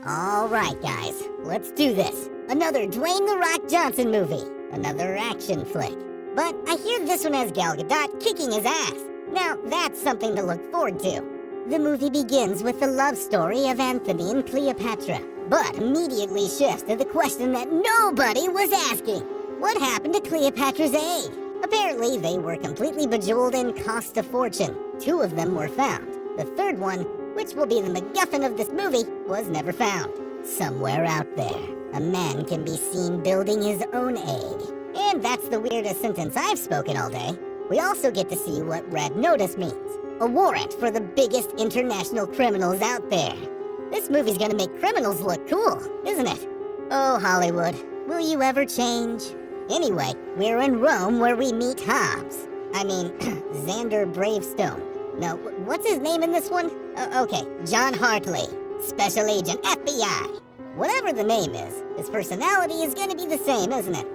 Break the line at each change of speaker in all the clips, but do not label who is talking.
Alright guys, let's do this. Another Dwayne "The Rock" Johnson movie. Another action flick. But I hear this one has Gal Gadot kicking his ass. Now that's something to look forward to. The movie begins with the love story of Anthony and Cleopatra, but immediately shifts to the question that nobody was asking. What happened to Cleopatra's egg? Apparently they were completely bejeweled and cost a fortune. 2 of them were found. The third one, which will be the MacGuffin of this movie, was never found. Somewhere out there, a man can be seen building his own egg. And that's the weirdest sentence I've spoken all day. We also get to see what Red Notice means. A warrant for the biggest international criminals out there. This movie's gonna make criminals look cool, isn't it? Oh, Hollywood, will you ever change? Anyway, we're in Rome where we meet Hobbs. Xander Bravestone. No, what's his name in this one? Okay, John Hartley, Special Agent FBI. Whatever the name is, his personality is gonna be the same, isn't it?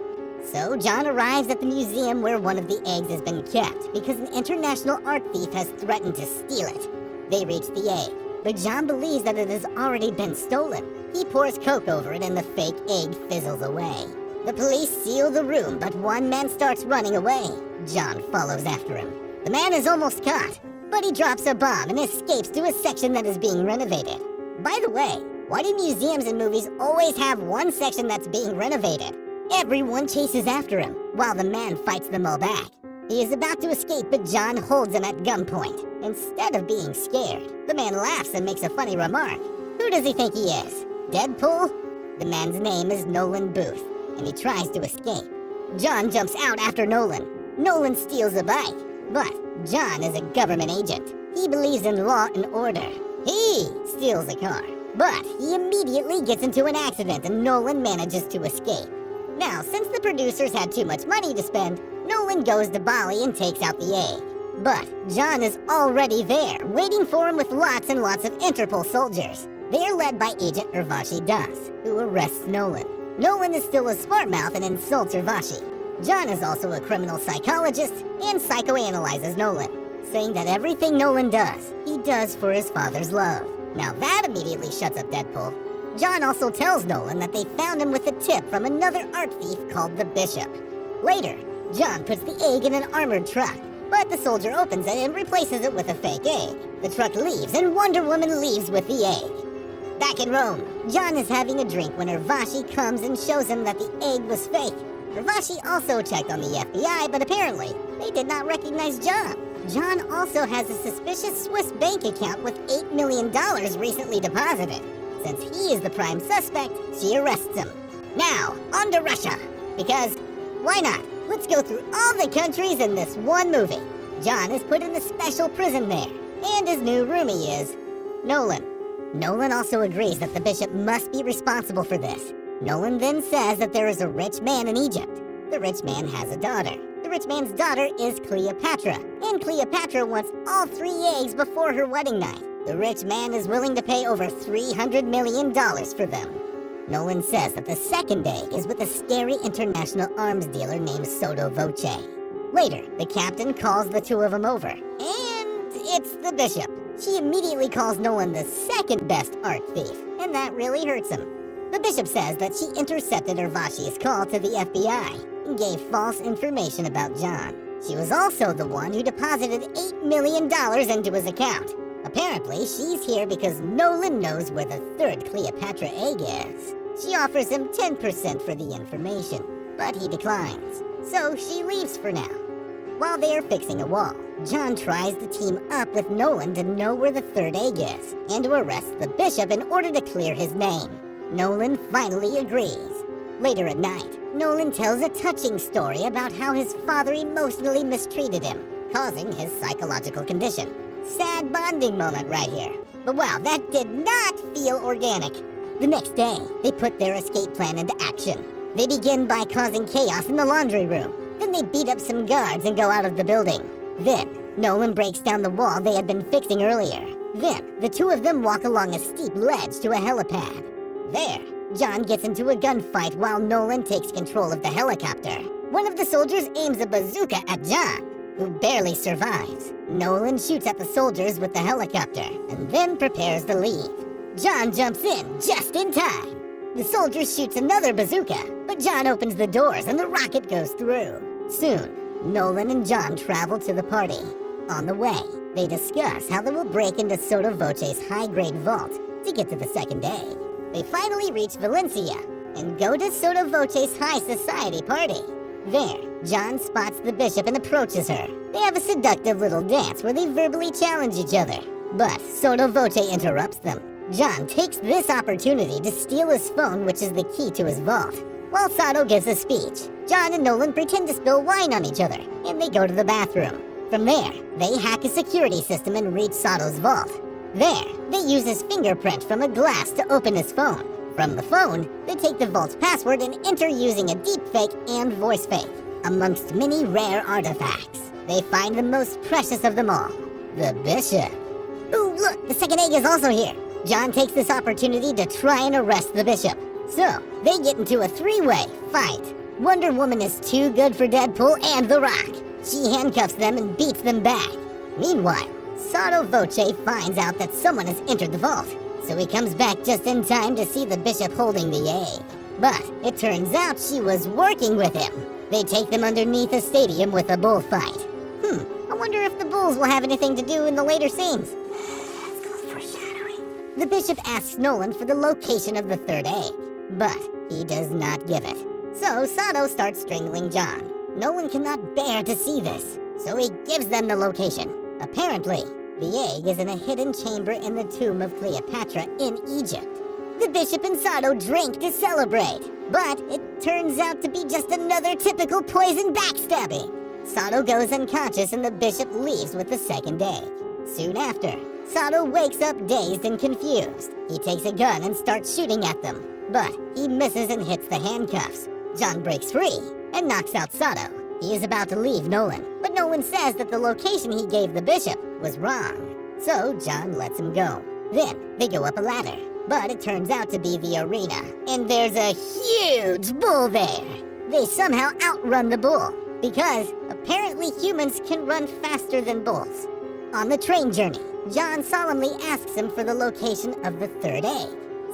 So John arrives at the museum where one of the eggs has been kept because an international art thief has threatened to steal it. They reach the egg, but John believes that it has already been stolen. He pours Coke over it and the fake egg fizzles away. The police seal the room, but one man starts running away. John follows after him. The man is almost caught, but he drops a bomb and escapes to a section that is being renovated. By the way, why do museums and movies always have one section that's being renovated? Everyone chases after him, while the man fights them all back. He is about to escape, but John holds him at gunpoint. Instead of being scared, the man laughs and makes a funny remark. Who does he think he is? Deadpool? The man's name is Nolan Booth, and he tries to escape. John jumps out after Nolan. Nolan steals a bike, but John is a government agent. He believes in law and order. He steals a car, but he immediately gets into an accident and Nolan manages to escape. Now, since the producers had too much money to spend, Nolan goes to Bali and takes out the egg. But John is already there, waiting for him with lots and lots of Interpol soldiers. They are led by Agent Urvashi Das, who arrests Nolan. Nolan is still a smart mouth and insults Urvashi. John is also a criminal psychologist and psychoanalyzes Nolan, saying that everything Nolan does, he does for his father's love. Now that immediately shuts up Deadpool. John also tells Nolan that they found him with a tip from another art thief called the Bishop. Later, John puts the egg in an armored truck, but the soldier opens it and replaces it with a fake egg. The truck leaves and Wonder Woman leaves with the egg. Back in Rome, John is having a drink when Urvashi comes and shows him that the egg was fake. Urvashi also checked on the FBI, but apparently, they did not recognize John. John also has a suspicious Swiss bank account with $8 million recently deposited. Since he is the prime suspect, she arrests him. Now, on to Russia. Because, why not? Let's go through all the countries in this one movie. John is put in a special prison there, and his new roomie is Nolan. Nolan also agrees that the bishop must be responsible for this. Nolan then says that there is a rich man in Egypt. The rich man has a daughter. The rich man's daughter is Cleopatra, and Cleopatra wants all 3 eggs before her wedding night. The rich man is willing to pay over $300 million for them. Nolan says that the second egg is with a scary international arms dealer named Sotto Voce. Later, the captain calls the 2 of them over, and it's the bishop. She immediately calls Nolan the second best art thief, and that really hurts him. The bishop says that she intercepted Urvashi's call to the FBI and gave false information about John. She was also the one who deposited $8 million into his account. Apparently, she's here because Nolan knows where the 3rd Cleopatra egg is. She offers him 10% for the information, but he declines. So she leaves for now. While they are fixing a wall, John tries to team up with Nolan to know where the 3rd egg is and to arrest the bishop in order to clear his name. Nolan finally agrees. Later at night, Nolan tells a touching story about how his father emotionally mistreated him, causing his psychological condition. Sad bonding moment right here. But wow, that did not feel organic. The next day, they put their escape plan into action. They begin by causing chaos in the laundry room. Then they beat up some guards and go out of the building. Then, Nolan breaks down the wall they had been fixing earlier. Then, the 2 of them walk along a steep ledge to a helipad. There, John gets into a gunfight while Nolan takes control of the helicopter. One of the soldiers aims a bazooka at John, who barely survives. Nolan shoots at the soldiers with the helicopter and then prepares to leave. John jumps in just in time. The soldier shoots another bazooka, but John opens the doors and the rocket goes through. Soon, Nolan and John travel to the party. On the way, they discuss how they will break into Sotto Voce's high-grade vault to get to the second egg. They finally reach Valencia and go to Sotto Voce's high society party. There, John spots the bishop and approaches her. They have a seductive little dance where they verbally challenge each other. But Sotto Voce interrupts them. John takes this opportunity to steal his phone, which is the key to his vault. While Sotto gives a speech, John and Nolan pretend to spill wine on each other, and they go to the bathroom. From there, they hack a security system and reach Sotto's vault. There, they use his fingerprint from a glass to open his phone. From the phone, they take the vault's password and enter using a deepfake and voice fake. Amongst many rare artifacts, they find the most precious of them all, the bishop. Ooh, look, the second egg is also here. John takes this opportunity to try and arrest the bishop. So, they get into a three-way fight. Wonder Woman is too good for Deadpool and The Rock. She handcuffs them and beats them back. Meanwhile, Sotto Voce finds out that someone has entered the vault, so he comes back just in time to see the bishop holding the egg. But it turns out she was working with him. They take them underneath a stadium with a bullfight. I wonder if the bulls will have anything to do in the later scenes. That's called foreshadowing. The bishop asks Nolan for the location of the third egg, but he does not give it. So Sotto starts strangling John. Nolan cannot bear to see this, so he gives them the location. Apparently, the egg is in a hidden chamber in the tomb of Cleopatra in Egypt. The bishop and Sotto drink to celebrate, but it turns out to be just another typical poison backstabbing. Sotto goes unconscious and the bishop leaves with the second egg. Soon after, Sotto wakes up dazed and confused. He takes a gun and starts shooting at them, but he misses and hits the handcuffs. John breaks free and knocks out Sotto. He is about to leave Nolan, but Nolan says that the location he gave the bishop was wrong. So John lets him go. Then they go up a ladder, but it turns out to be the arena, and there's a huge bull there. They somehow outrun the bull, because apparently humans can run faster than bulls. On the train journey, John solemnly asks him for the location of the third egg,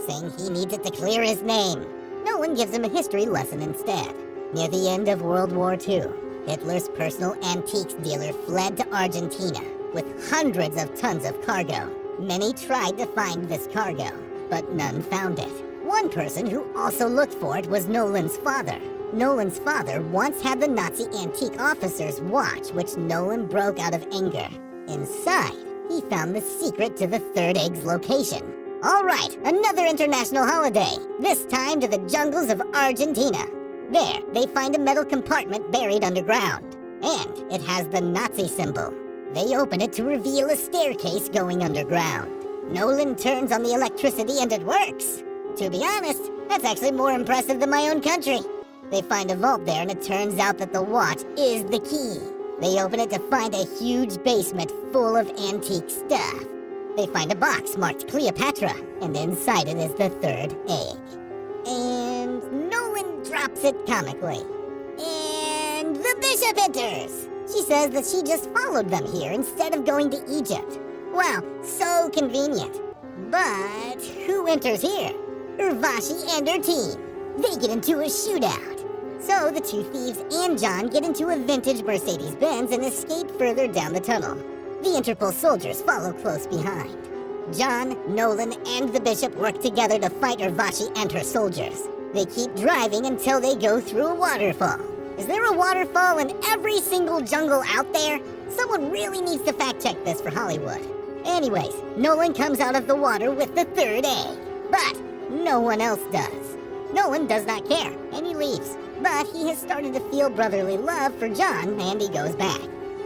saying he needs it to clear his name. Nolan gives him a history lesson instead. Near the end of World War II, Hitler's personal antiques dealer fled to Argentina with hundreds of tons of cargo. Many tried to find this cargo, but none found it. One person who also looked for it was Nolan's father. Nolan's father once had the Nazi antique officer's watch, which Nolan broke out of anger. Inside, he found the secret to the third egg's location. All right, another international holiday, this time to the jungles of Argentina. There, they find a metal compartment buried underground, and it has the Nazi symbol. They open it to reveal a staircase going underground. Nolan turns on the electricity and it works. To be honest, that's actually more impressive than my own country. They find a vault there and it turns out that the watch is the key. They open it to find a huge basement full of antique stuff. They find a box marked Cleopatra, and inside it is the third egg. And Nolan drops it comically. And the bishop enters! She says that she just followed them here instead of going to Egypt. Wow, so convenient. But who enters here? Urvashi and her team. They get into a shootout. So the two thieves and John get into a vintage Mercedes-Benz and escape further down the tunnel. The Interpol soldiers follow close behind. John, Nolan, and the bishop work together to fight Urvashi and her soldiers. They keep driving until they go through a waterfall. Is there a waterfall in every single jungle out there? Someone really needs to fact-check this for Hollywood. Anyways, Nolan comes out of the water with the third egg, but no one else does. Nolan does not care, and he leaves. But he has started to feel brotherly love for John, and he goes back.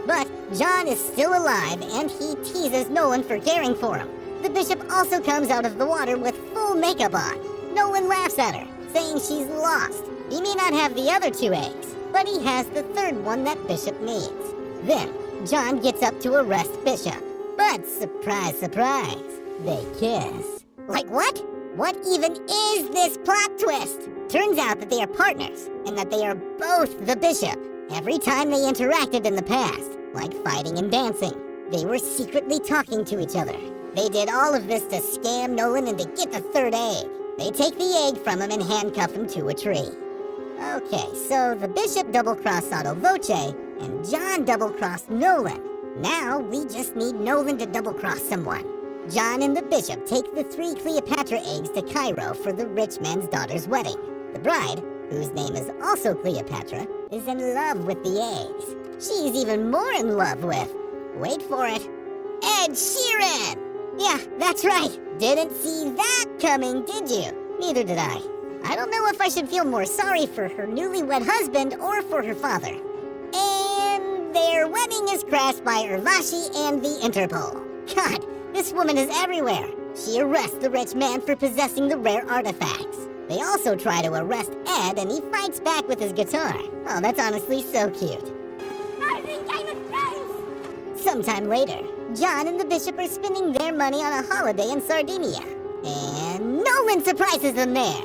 But John is still alive, and he teases Nolan for caring for him. The bishop also comes out of the water with full makeup on. Nolan laughs at her, saying she's lost. He may not have the other two eggs, but he has the third one that Bishop needs. Then, John gets up to arrest Bishop. But surprise, surprise, they kiss. Like what? What even is this plot twist? Turns out that they are partners, and that they are both the bishop. Every time they interacted in the past, like fighting and dancing, they were secretly talking to each other. They did all of this to scam Nolan and to get the third egg. They take the egg from him and handcuff him to a tree. Okay, so the Bishop double-crossed Sotto Voce, and John double-crossed Nolan. Now, we just need Nolan to double-cross someone. John and the Bishop take the 3 Cleopatra eggs to Cairo for the rich man's daughter's wedding. The bride, whose name is also Cleopatra, is in love with the eggs. She's even more in love with, wait for it, Ed Sheeran! Yeah, that's right. Didn't see that coming, did you? Neither did I. I don't know if I should feel more sorry for her newlywed husband or for her father. And their wedding is crashed by Urvashi and the Interpol. God, this woman is everywhere. She arrests the rich man for possessing the rare artifacts. They also try to arrest Ed, and he fights back with his guitar. Oh, that's honestly so cute. I think I'm a friend. Sometime later, John and the Bishop are spending their money on a holiday in Sardinia. And Nolan surprises them there.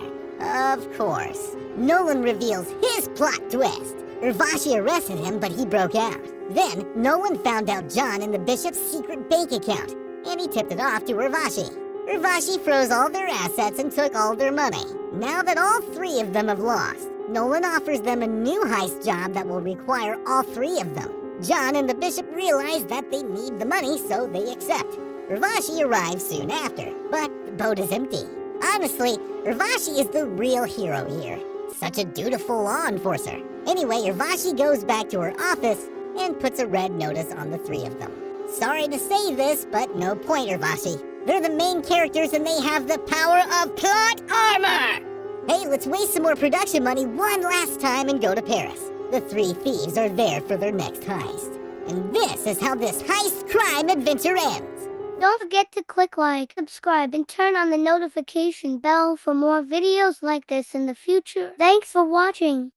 Of course. Nolan reveals his plot twist. Urvashi arrested him, but he broke out. Then, Nolan found out John and the Bishop's secret bank account, and he tipped it off to Urvashi. Urvashi froze all their assets and took all their money. Now that all 3 of them have lost, Nolan offers them a new heist job that will require all 3 of them. John and the Bishop realize that they need the money, so they accept. Urvashi arrives soon after, but the boat is empty. Honestly, Urvashi is the real hero here. Such a dutiful law enforcer. Anyway, Urvashi goes back to her office and puts a red notice on the 3 of them. Sorry to say this, but no point, Urvashi. They're the main characters and they have the power of plot armor! Hey, let's waste some more production money one last time and go to Paris. The 3 thieves are there for their next heist. And this is how this heist crime adventure ends.
Don't forget to click like, subscribe, and turn on the notification bell for more videos like this in the future. Thanks for watching.